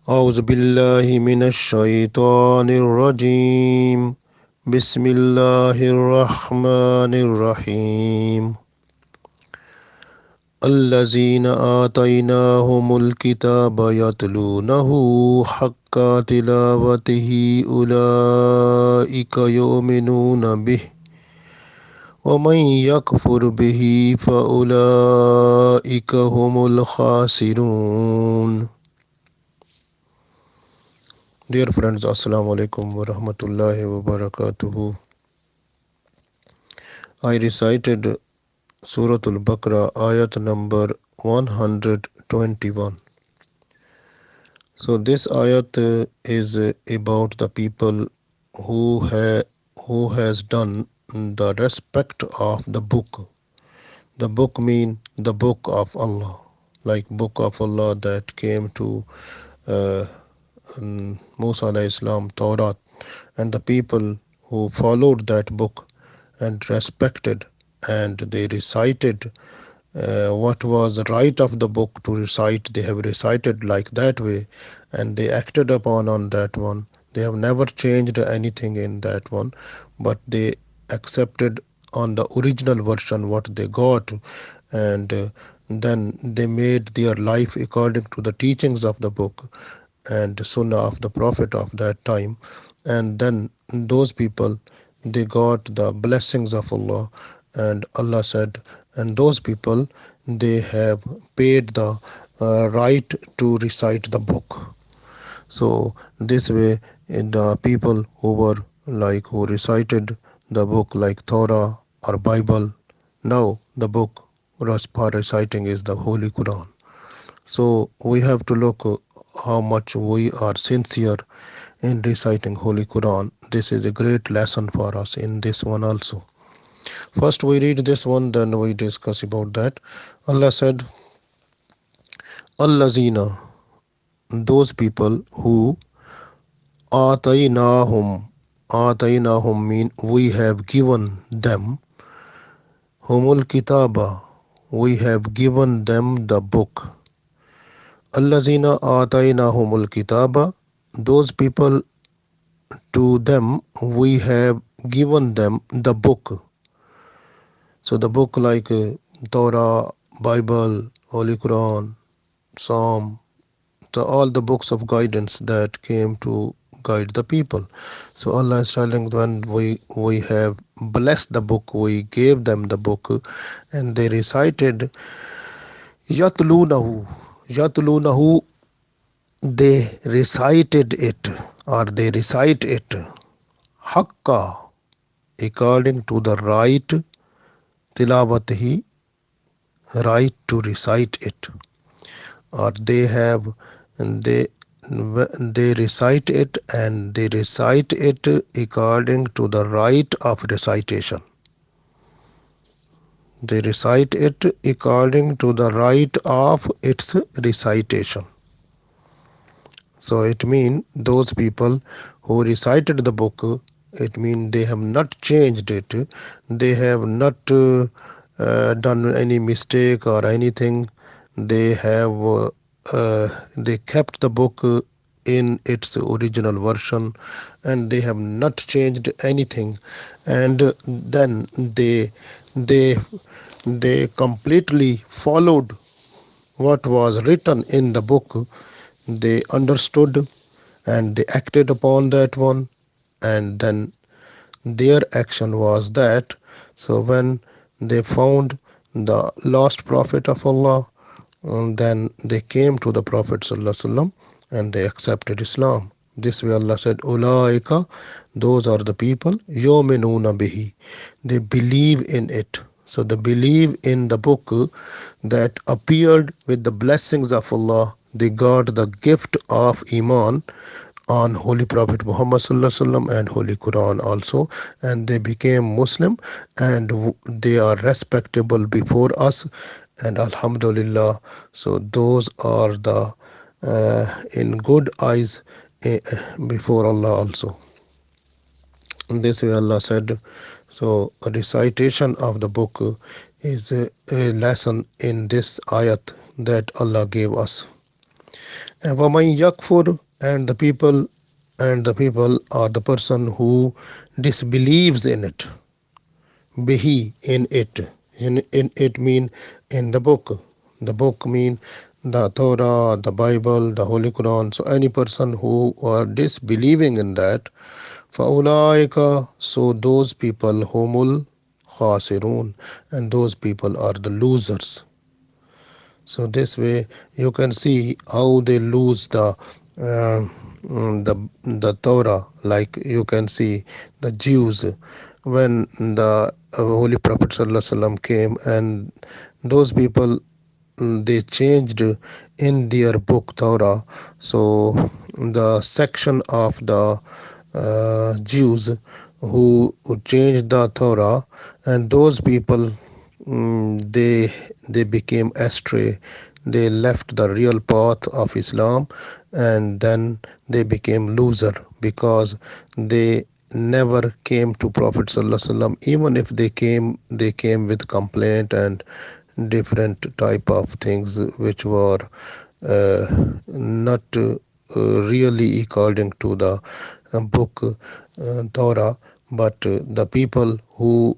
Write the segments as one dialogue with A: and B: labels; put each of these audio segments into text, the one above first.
A: أعوذ بالله من الشيطان الرجيم. بسم الله الرحمن الرحيم. الذين آتيناهم الكتاب يتلونه حق تلاوته أولئك يؤمنون به ومن يكفر به فأولئك هم الخاسرون. Dear friends, Assalamu alaikum wa rahmatullahi wa barakatuhu. I recited Surah Al-Baqarah Ayat number 121. So this ayat is about the people who has done the respect of the book. The book mean the book of Allah, like book of Allah that came to uh, Musa alayhi salam, Torah, and the people who followed that book and respected and they recited what was the right of the book to recite. They have recited like that way and they acted upon on that one. They have never changed anything in that one, but they accepted on the original version what they got, and then they made their life according to the teachings of the book and sunnah of the prophet of that time. And then those people, they got the blessings of Allah. And Allah said, and those people, they have paid the right to recite the book. So this way, in the people who were like who recited the book like Torah or Bible, now the book for reciting is the Holy Quran. So we have to look how much we are sincere in reciting Holy Quran. This is a great lesson for us in this one also. First we read this one, then we discuss about that. Allah said, Allazina, those people who Atainahum. Atainahum mean we have given them. Humul kitaba, we have given them the book. Allazina atainahumul kitaba, those people, to them we have given them the book. So the book like Torah, Bible, Holy Quran, Psalm, all the books of guidance that came to guide the people. So Allah is telling when we have blessed the book, we gave them the book, and they recited Yatlunahu. Yatlunahu, they recited it, or they recite it Hakka, according to the right, tilawatihi, right to recite it, or they recite it, and they recite it according to the right of recitation. They recite it according to the right of its recitation. So it means those people who recited the book, it means they have not changed it, they have not done any mistake or anything. They have they kept the book in its original version, and they have not changed anything. And then they they completely followed what was written in the book. They understood and they acted upon that one, and then their action was that. So when they found the lost prophet of Allah, then they came to the Prophet ﷺ and they accepted Islam. This way Allah said, Ulaika, those are the people, yu'minuna bihi, they believe in it. So they believe in the book that appeared with the blessings of Allah. They got the gift of Iman on Holy Prophet Muhammad and Holy Quran also, and they became Muslim, and they are respectable before us, and Alhamdulillah. So those are the in good eyes before Allah also. In this way Allah said. So a recitation of the book is a lesson in this ayat that Allah gave us. And وَمَن يَكْفُرْ, and the people are the person who disbelieves in it. Bihi, in it. In it mean in the book. The book mean the Torah, the Bible, the Holy Quran. So any person who are disbelieving in that, فَأُولَٰئِكَ, so those people humul khasirun, and those people are the losers. So this way you can see how they lose the Torah. Like you can see the Jews when the Holy Prophet ﷺ came, and those people, they changed in their book Torah. So the section of the Jews who changed the Torah, and those people, they became astray. They left the real path of Islam, and then they became loser because they never came to Prophet ﷺ. Even if they came with complaint and different type of things which were not really according to the book Torah. But the people who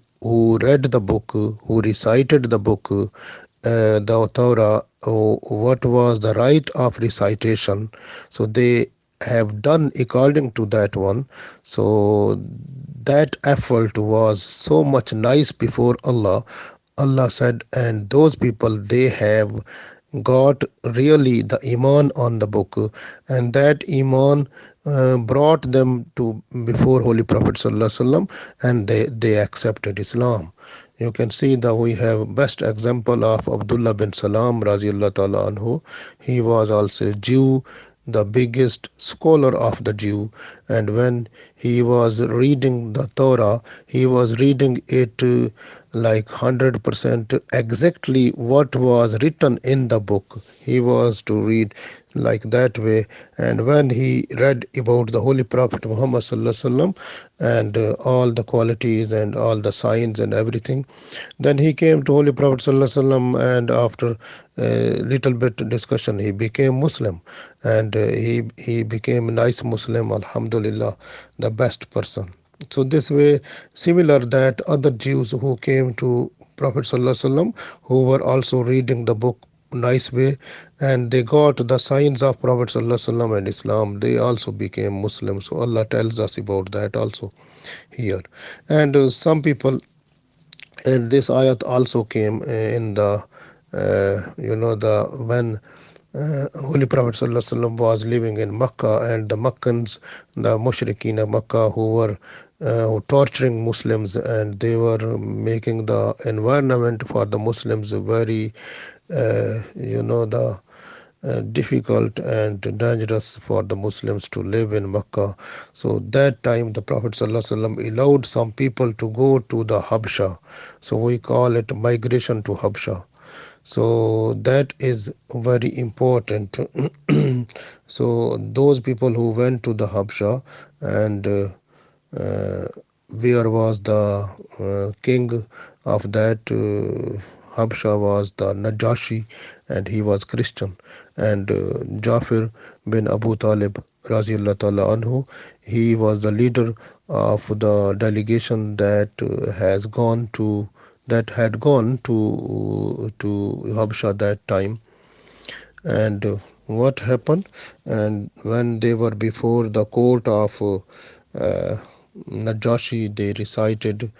A: read the book, who recited the book, the Torah, what was the right of recitation, so they have done according to that one. So that effort was so much nice before Allah. Allah said, and those people, they have got really the iman on the book, and that iman brought them to before Holy Prophet sallallahu alaihi wasallam, and they accepted Islam. You can see that we have best example of Abdullah bin Salam radiallahu ta'ala anhu. He was also Jew, the biggest scholar of the Jew, and when he was reading the Torah, he was reading it like 100% exactly what was written in the book. He was to read like that way. And when he read about the Holy Prophet Muhammad sallallahu alaihi wasallam, and all the qualities and all the signs and everything, then he came to Holy Prophet sallallahu alaihi wasallam, and after a little bit discussion, he became Muslim, and he became a nice Muslim, Alhamdulillah, the best person. So this way, similar that other Jews who came to Prophet sallallahu alaihi wasallam, who were also reading the book nice way, and they got the signs of Prophet sallallahu alaihi wasallam and Islam, they also became Muslims. So Allah tells us about that also here. And some people, and this ayat also came in the the when Holy Prophet ﷺ was living in Makkah, and the Makkans, the mushrikeen of Makkah, who were torturing Muslims, and they were making the environment for the Muslims very the difficult and dangerous for the Muslims to live in Mecca. So that time the Prophet ﷺ allowed some people to go to the Habsha. So we call it migration to Habsha. So that is very important. So those people who went to the Habsha, and where was the king of that Habsha was the Najashi, and he was Christian. And Jafir bin Abu Talib Raziallah Ta'ala anhu, he was the leader of the delegation that had gone to Habsha that time. And what happened? And when they were before the court of Najashi, they recited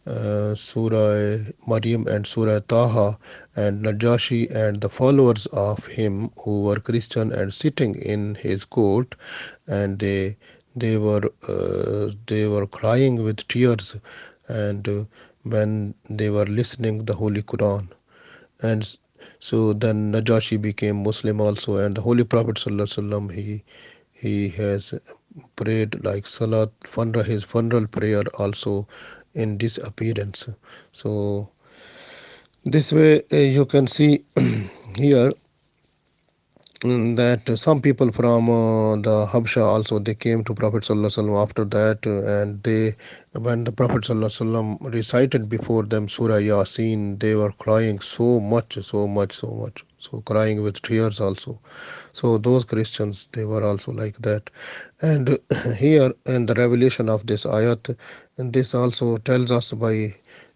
A: Surah Maryam and Surah Taha, and Najashi and the followers of him who were Christian and sitting in his court, and they were crying with tears, and when they were listening the Holy Quran. And so then Najashi became Muslim also, and the Holy Prophet sallallahu alaihi wasallam, he has prayed like salat funeral, his funeral prayer also in this appearance. So this way you can see here that some people from the Habsha also, they came to Prophet sallallahu alaihi wasallam after that, and they, when the Prophet sallallahu alaihi wasallam recited before them Surah Yasin, they were crying so much, so much, so much, so crying with tears also. So those Christians, they were also like that. And here in the revelation of this ayat, and this also tells us by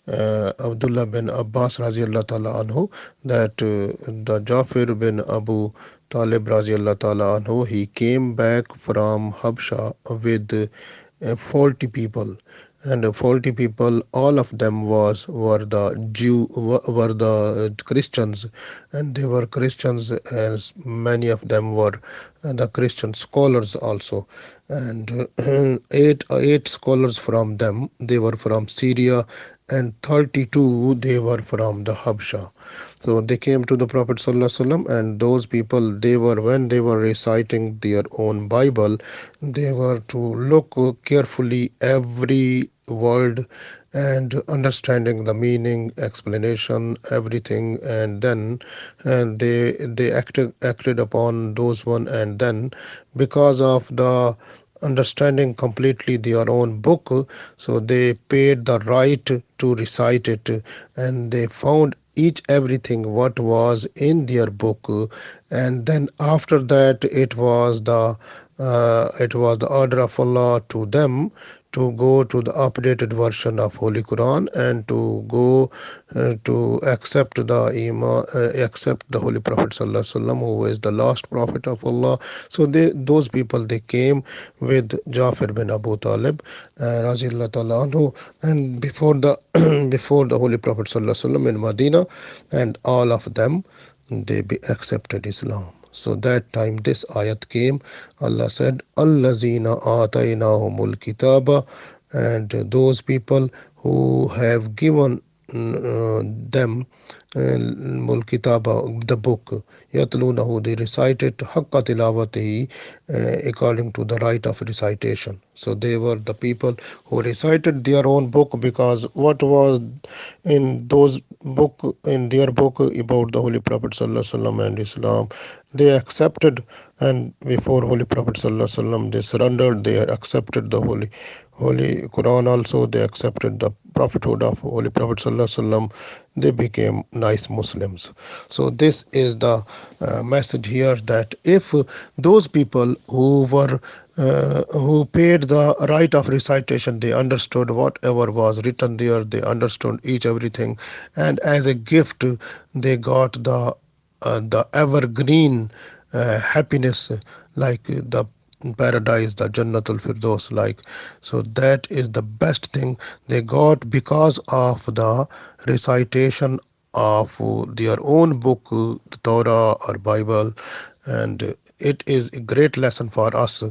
A: Abdullah bin Abbas radiallahu ta'ala anhu that the Jafir bin Abu Talib radiallahu ta'ala anhu, he came back from Habsha with 40 people, and 40 people, all of them were the were the Christians, and they were Christians, as many of them were the Christian scholars also. And eight scholars from them, they were from Syria, and 32 they were from the Habsha. So they came to the Prophet ﷺ, and those people, they were, when they were reciting their own Bible, they were to look carefully every word and understanding the meaning, explanation, everything, and then and they acted upon those one, and then because of the understanding completely their own book, so they paid the right to recite it, and they found each everything what was in their book. And then after that, it was the order of Allah to them to go to the updated version of Holy Quran, and to go to accept the Holy Prophet Sallallahu Alaihi Wasallam, who is the last prophet of Allah. So those people, they came with Jafir bin Abu Talib, Razillah Ta'ala anhu, and before the before the Holy Prophet Sallallahu Alaihi Wasallam in Medina, and all of them, they be accepted Islam. So that time this ayat came. Allah said, Allazina atainahumul kitaba, and those people who have given them mul kitaba, the book, yatlunahu, they recite it haqqa tilawatihi, according to the right of recitation. So they were the people who recited their own book, because what was in those book, in their book about the Holy Prophet Sallallahu Alaihi Wasallam and Islam, they accepted. And before Holy Prophet Sallallahu Alaihi Wasallam, they surrendered, they accepted the Holy Quran also, they accepted the prophethood of Holy Prophet Sallallahu Alaihi Wasallam, they became nice Muslims. So this is the message here, that if those people who paid the right of recitation, they understood whatever was written there, they understood each everything, and as a gift they got the evergreen happiness, like the paradise, the Jannatul Firdaus, like. So that is the best thing they got because of the recitation of their own book, the Torah or Bible. And it is a great lesson for us.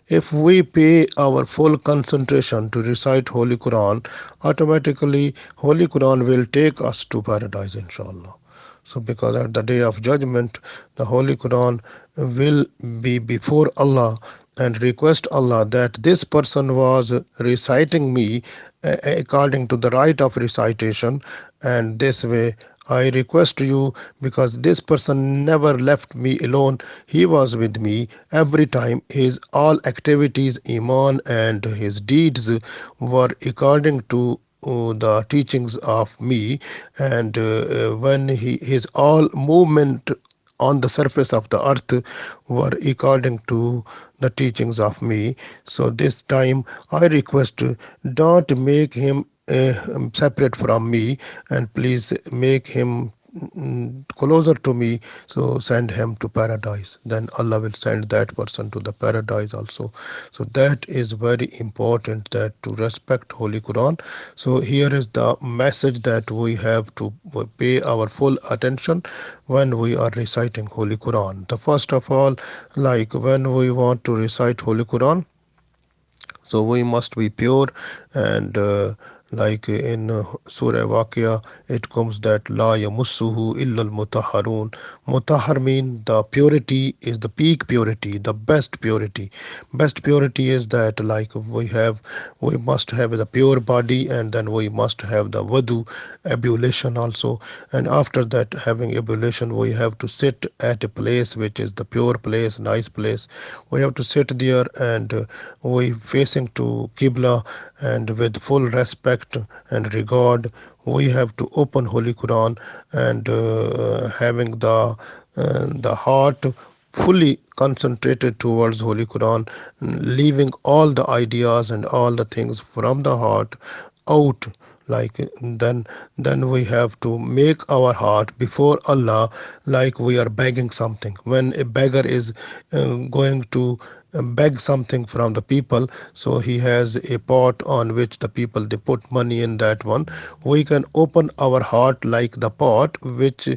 A: If we pay our full concentration to recite Holy Quran, automatically Holy Quran will take us to paradise, inshallah. So, because at the day of judgment, the Holy Quran will be before Allah and request Allah that this person was reciting me according to the right of recitation, and this way I request you, because this person never left me alone. He was with me every time. His all activities, iman, and his deeds were according to the teachings of me, and when his all movement on the surface of the earth were according to the teachings of me. So this time I request, don't make him separate from me, and please make him closer to me, so send him to paradise. Then Allah will send that person to the paradise also. So that is very important, that to respect Holy Quran. So here is the message, that we have to pay our full attention when we are reciting Holy Quran. The first of all, like when we want to recite Holy Quran, so we must be pure. And like in Surah Waqia, it comes that La yamussuhu illa al-mutahharun. Mutahhar mean the purity is the peak purity, the best purity. Best purity is that, like we must have the pure body, and then we must have the wudu, ablution also. And after that, having ablution, we have to sit at a place which is the pure place, nice place. We have to sit there, and we facing to Qibla, and with full respect and regard, we have to open Holy Quran, and having the heart fully concentrated towards Holy Quran, leaving all the ideas and all the things from the heart out. Like then we have to make our heart before Allah like we are begging something. When a beggar is going to beg something from the people, so he has a pot on which the people they put money in that one. We can open our heart like the pot which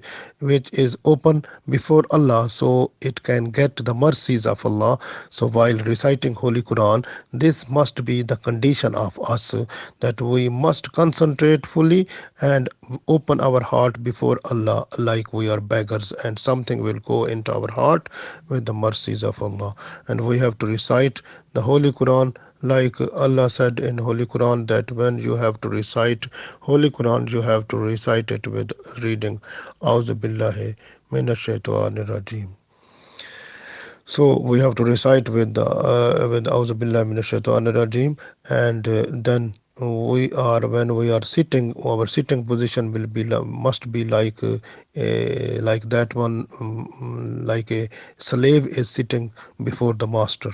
A: is open before Allah, so it can get the mercies of Allah. So while reciting Holy Quran, this must be the condition of us, that we must concentrate fully and open our heart before Allah like we are beggars, and something will go into our heart with the mercies of Allah. And we have to recite the Holy Quran like Allah said in Holy Quran, that when you have to recite Holy Quran, you have to recite it with reading Auzu Billahi Minash Shaitanir Rajim. So we have to recite with Auzu Billahi Minash Shaitanir Rajim, and then we are when we are sitting, our sitting position will be must be like that one, like a slave is sitting before the master.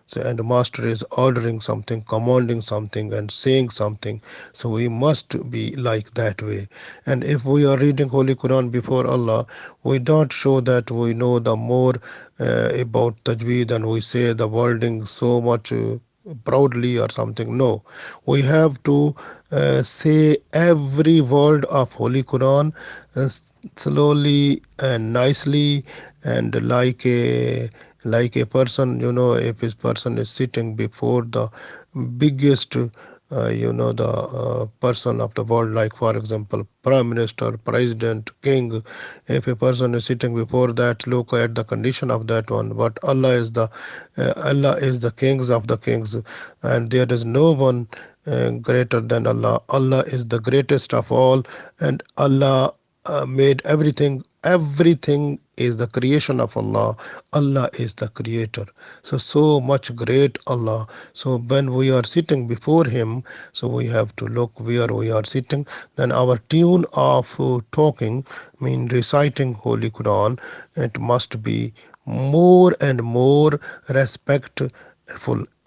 A: So, and the master is ordering something, commanding something, and saying something. So we must be like that way. And if we are reading Holy Quran before Allah, we don't show that we know the more about Tajweed, and we say the wording so much proudly or something. No, we have to say every word of Holy Quran slowly and nicely, and like a person, if this person is sitting before the biggest the person of the world, like for example prime minister, president, king. If a person is sitting before that, look at the condition of that one. But Allah is the kings of the kings, and there is no one greater than Allah. Allah is the greatest of all, and Allah made everything. Everything is the creation of Allah. Allah is the creator. So much great Allah. So when we are sitting before Him, so we have to look where we are sitting. Then our tune of talking, mean reciting Holy Quran, it must be more and more respectful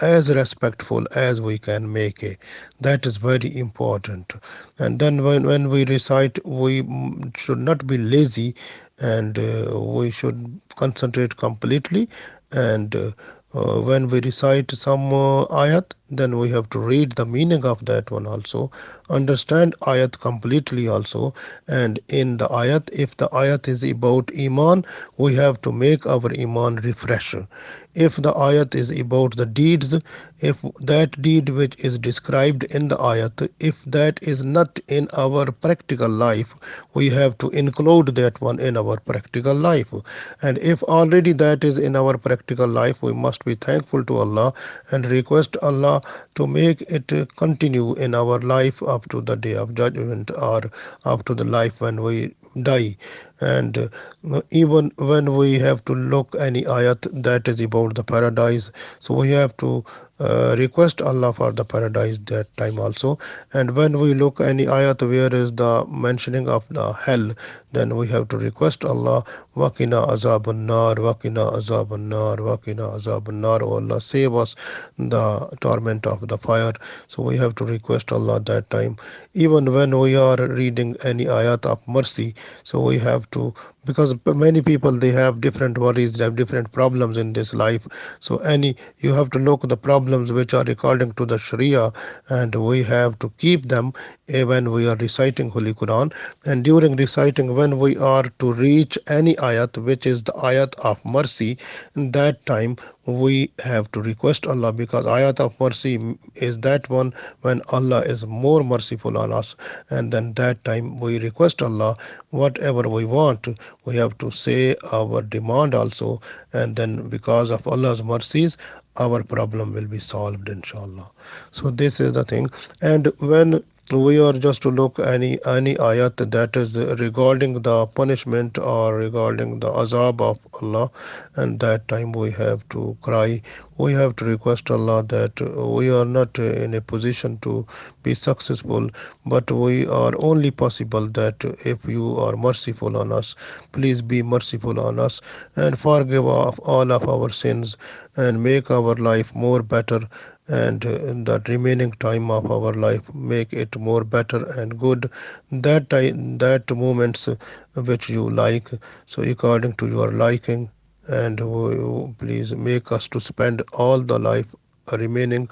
A: as we can make it. That is very important. And then when we recite, we should not be lazy, and we should concentrate completely. And when we recite some ayat, then we have to read the meaning of that one also, understand ayat completely also. And in the ayat, if the ayat is about iman, we have to make our iman refresh. If the ayat is about the deeds, if that deed which is described in the ayat, if that is not in our practical life, we have to include that one in our practical life. And if already that is in our practical life, we must be thankful to Allah and request Allah to make it continue in our life up to the day of judgment, or up to the life when we die. And even when we have to look any ayat that is about the paradise, so we have to request Allah for the paradise that time also. And when we look any ayat where is the mentioning of the hell, then we have to request Allah, Wakina azabun nar, Wakina azabun nar, Wakina azabun nar. Oh Allah, save us the torment of the fire. So we have to request Allah that time. Even when we are reading any ayat of mercy, so we have to, because many people they have different worries, they have different problems in this life. So any, you have to look the problems which are according to the Sharia, and we have to keep them when we are reciting Holy Quran. And during reciting, when we are to reach any ayat which is the ayat of mercy, in that time we have to request Allah, because ayat of mercy is that one when Allah is more merciful on us. And then that time we request Allah whatever we want. We have to say our demand also, and then because of Allah's mercies, our problem will be solved inshallah. So this is the thing. And when we are just to look any ayat that is regarding the punishment or regarding the azab of Allah, and that time we have to cry, we have to request Allah that we are not in a position to be successful, but we are only possible that if you are merciful on us, please be merciful on us and forgive of all of our sins and make our life more better, and the remaining time of our life make it more better and good, that time, that moments which you like, so according to your liking, and please make us to spend all the life remaining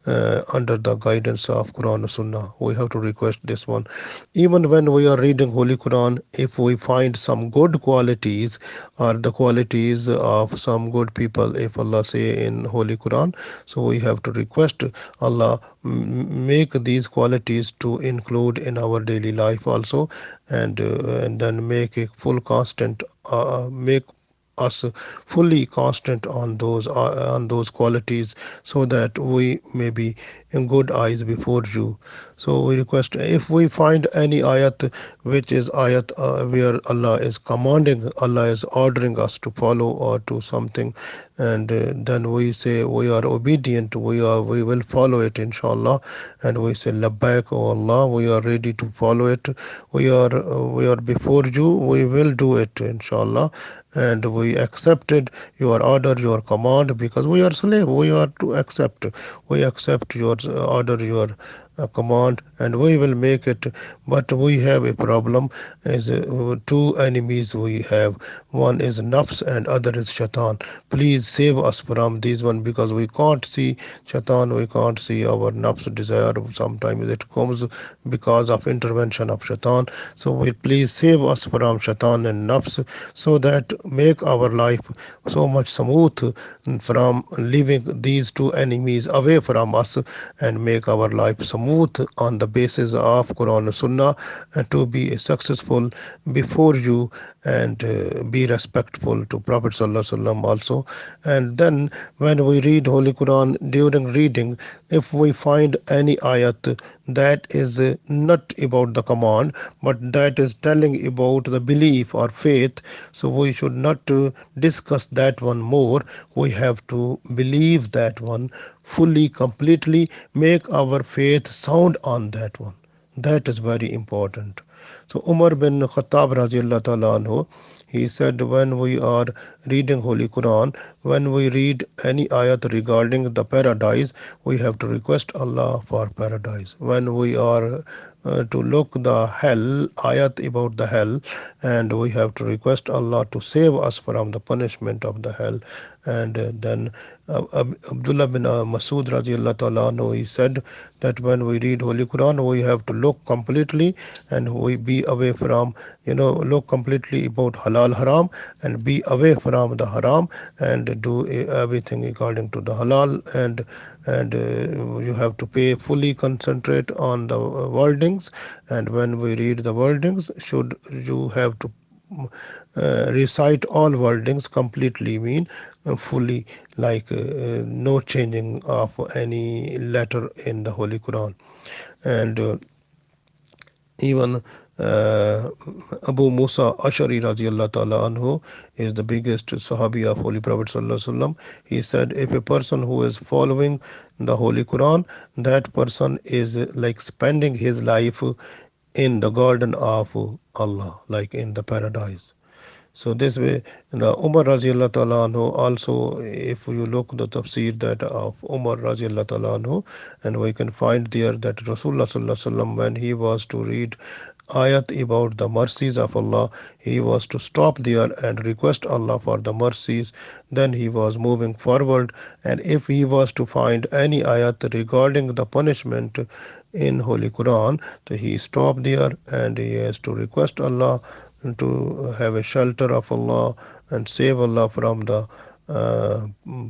A: under the guidance of Quran and Sunnah. We have to request this one. Even when we are reading Holy Quran, if we find some good qualities or the qualities of some good people, if Allah say in Holy Quran, so we have to request Allah make these qualities to include in our daily life also, and then make a full constant, make us fully constant on those qualities, so that we may be in good eyes before you. So we request, if we find any ayat which is ayat where Allah is commanding, Allah is ordering us to follow or to something, and then we say we are obedient, we will follow it inshallah, and we say labbaik, oh Allah, we are ready to follow it, we are before you, we will do it inshallah, and we accepted your order, your command, because we are slave, we are to accept, we accept your order, your command, and we will make it. But we have a problem, is two enemies we have, one is nafs and other is shaitan. Please save us from these one, because we can't see shaitan, we can't see our nafs desire, sometimes it comes because of intervention of shaitan. So we please save us from shaitan and nafs, so that make our life so much smooth from leaving these two enemies away from us, and make our life smooth on the basis of Quran and Sunnah, and to be successful before you, and be respectful to Prophet Sallallahu Alaihi Wasallam also. And then when we read Holy Quran, during reading, if we find any ayat that is not about the command, but that is telling about the belief or faith, so we should not discuss that one more, we have to believe that one fully, completely, make our faith sound on that one. That is very important. So Umar bin Khattab radiallahu ta'ala anhu, he said, when we are reading Holy Quran, when we read any ayat regarding the paradise, we have to request Allah for paradise. When we are to look the hell, ayat about the hell, and we have to request Allah to save us from the punishment of the hell. And then Abdullah bin Masud radiallahu ta'ala anhu, he said that when we read Holy Quran, we have to look completely, and we be away from, look completely about halal haram, and be away from the haram, and do everything according to the halal, and you have to pay fully concentrate on the wordings, and when we read the wordings, should you have to recite all wordings completely, mean fully, like no changing of any letter in the Holy Quran. And even uh, Abu Musa Ashari radiallahu ta'ala anhu is the biggest Sahabi of Holy Prophet sallallahu alaihi wasallam. He said, if a person who is following the Holy Quran, that person is like spending his life in the garden of Allah, like in the paradise. So this way, the Umar Raziallahu Ta'ala anhu also, if you look the tafsir that of Umar Raziallahu Ta'ala anhu, and we can find there that Rasulullah Sallallahu Alaihi Wasallam, when he was to read ayat about the mercies of Allah, he was to stop there and request Allah for the mercies. Then he was moving forward, and if he was to find any ayat regarding the punishment in Holy Quran, so he stopped there and he has to request Allah to have a shelter of Allah and save Allah uh,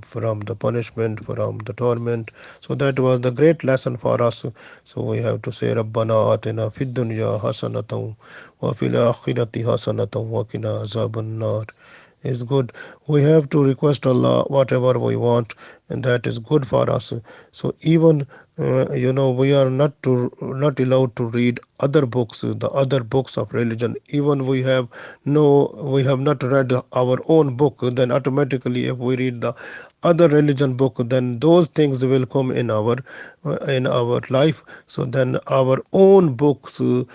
A: from the punishment, from the torment. So that was the great lesson for us. So we have to say, Rabbana atina fid dunya hasanatan wa fil akhirati hasanatan wa qina azaban nar. Is good. We have to request Allah whatever we want, and that is good for us. So even we are not allowed to read other books, the other books of religion. Even we have not read our own book, then automatically if we read the other religion book, then those things will come in our life. So then our own books, things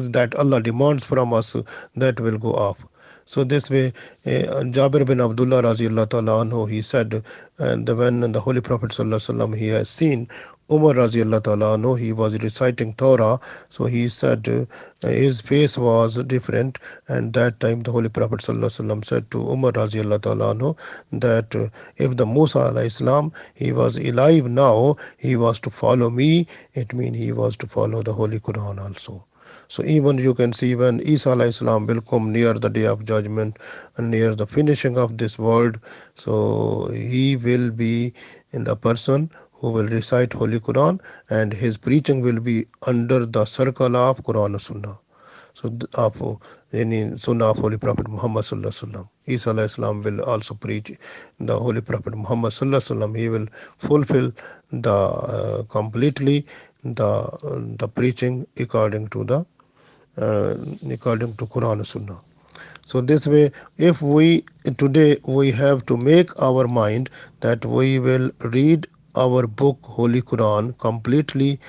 A: that Allah demands from us, that will go off. So this way, Jabir bin Abdullah radiallahu ta'ala anhu, he said, and when the Holy Prophet sallallahu alaihi wasallam, he has seen Umar radiallahu ta'ala anhu, he was reciting Torah, so he said his face was different, and that time the Holy Prophet sallallahu alaihi wasallam said to Umar radiallahu ta'ala anhu that if the Musa alayhi salam, he was alive now, he was to follow me, it means he was to follow the Holy Quran also. So even you can see when Isa alayhi salam will come near the day of judgment and near the finishing of this world, so he will be in the person who will recite Holy Quran, and his preaching will be under the circle of Quran and Sunnah. So of any Sunnah of Holy Prophet Muhammad sallallahu alaihi wasallam. Isa alayhi salam will also preach the Holy Prophet Muhammad sallallahu alaihi wasallam. He will fulfill the completely the preaching according to Quran and Sunnah. So this way, if we today we have to make our mind that we will read our book Holy Quran completely,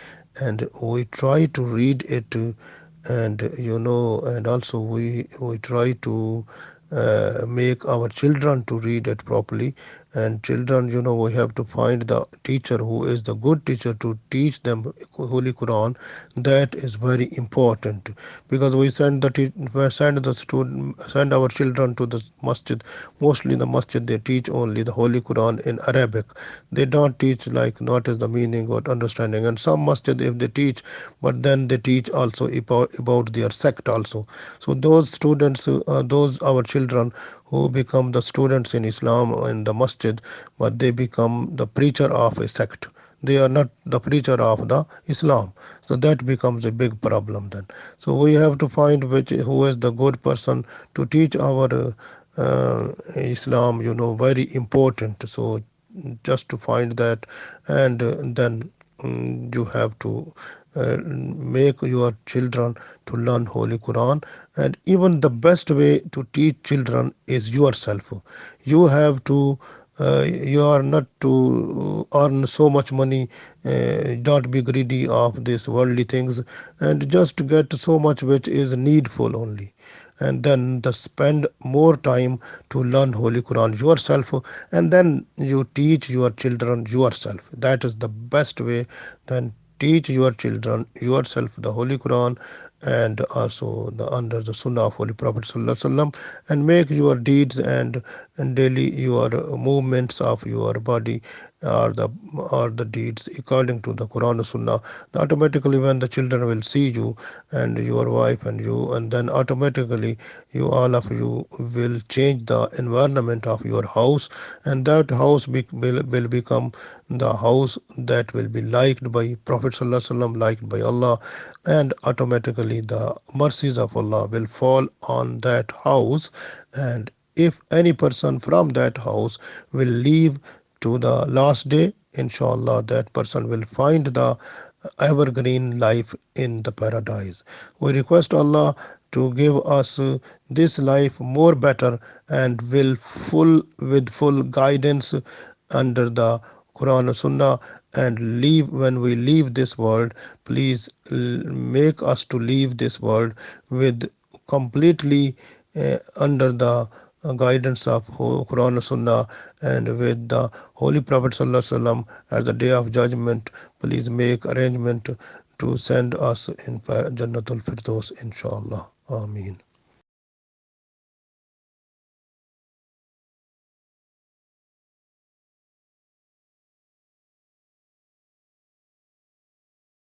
A: and we try to read it, and and also we try to make our children to read it properly. And children, we have to find the teacher who is the good teacher to teach them Holy Quran. That is very important, because we send our children to the masjid. Mostly in the masjid they teach only the Holy Quran in Arabic. They don't teach like what is the meaning or understanding. And some masjid, if they teach, but then they teach also about their sect also. So those students, those our children who become the students in Islam in the masjid, but they become the preacher of a sect. They are not the preacher of the Islam. So that becomes a big problem then. So we have to find who is the good person to teach our Islam, very important. So just to find that, and then you have to make your children to learn Holy Quran. And even the best way to teach children is yourself. You have to you are not to earn so much money. Don't be greedy of these worldly things, and just get so much which is needful only, and then spend more time to learn Holy Quran yourself, and then you teach your children yourself. That is the best way. Then teach your children yourself the Holy Quran, and also under the Sunnah of Holy Prophet sallallahu alaihi wasallam, and make your deeds and daily your movements of your body are the deeds according to the Quran and Sunnah. Automatically, when the children will see you and your wife and you, and then automatically all of you will change the environment of your house, and that house will become the house that will be liked by Prophet sallallahu alaihi wasallam, liked by Allah, and automatically the mercies of Allah will fall on that house. And if any person from that house will leave to the last day, inshallah that person will find the evergreen life in the paradise. We request Allah to give us this life more better, and will full with full guidance under the Quran and Sunnah, and leave when we leave this world. Please make us to leave this world with completely under the guidance of Quran and Sunnah, and with the Holy Prophet sallallahu alaihi wasallam at the day of judgment. Please make arrangement to send us in Jannatul Firdaus, inshallah. Ameen.